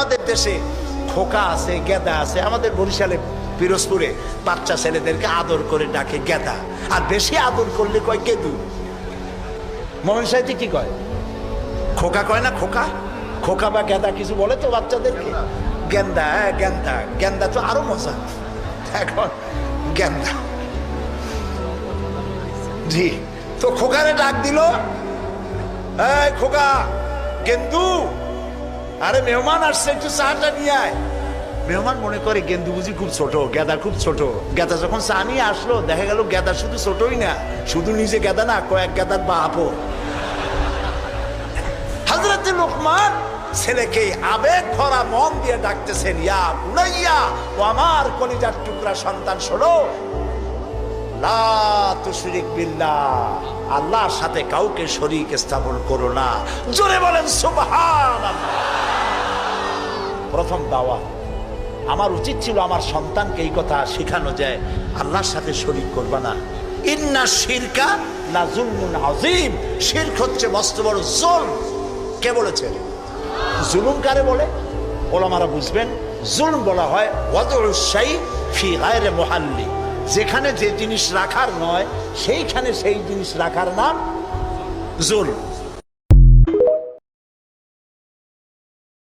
আমাদের দেশে খোকা আছে, গেদা আছে। আমাদের বরিশালে পিরোজপুরে বাচ্চা ছেলেদেরকে আদর করে ডাকে গেদা, আর বেশি আদর করলে কয় গেদু। মোহন সাহিত্যে কি কয়? খোকা কয় না? খোকা, খোকা বা গেদা কিছু বলে তো বাচ্চাদেরকে? গেন্দা, গেন্দা, গেন্দা তো আরো মজা। এখন গেন্দা, জি। তো খোকারে ডাক দিল, এই খোকা, গেন্দু, আরে মেহমান আসছে, একটু চাটা নিয়ে আয়। মেহমান মনে করে গেন্দু বুঝি খুব ছোট, গেদা খুব ছোট। গেদা যখন চা নিয়ে আসলো, দেখা গেল গেদা শুধু ছোটই না, শুধু নিজে গেদা না, কয়েক গেদার বাপও। হযরত লোকমান ছেলেকে আবেগ ভরা মন দিয়ে ডাকতেছেন, ইয়া বুনাইয়া, ও আমার কলিজার টুকরা সন্তান, শোনো, লা তুশরিক বিল্লাহ, আল্লাহর সাথে কাউকে শরীক স্থাপন করো না। জোরে বলেন সুবহানাল্লাহ। প্রথম দাওয়া। আমার উচিত ছিল আমার সন্তানকে এই কথা শেখানো যায়, আল্লাহর সাথে শরীক করবা না। ইন্না শিরকা লা যুলমুন আযীম, শিরক হচ্ছে মস্ত বড় জুলম। কে বলেছে? জুলুম কারে বলে? ওলামারা বুঝবেন, জুলম বলা হয় ওয়াদউশ শাই ফি গায়রি মুহাল্লি, যেখানে যে জিনিস রাখার নয় সেইখানে সেই জিনিস রাখার নাম জুলম।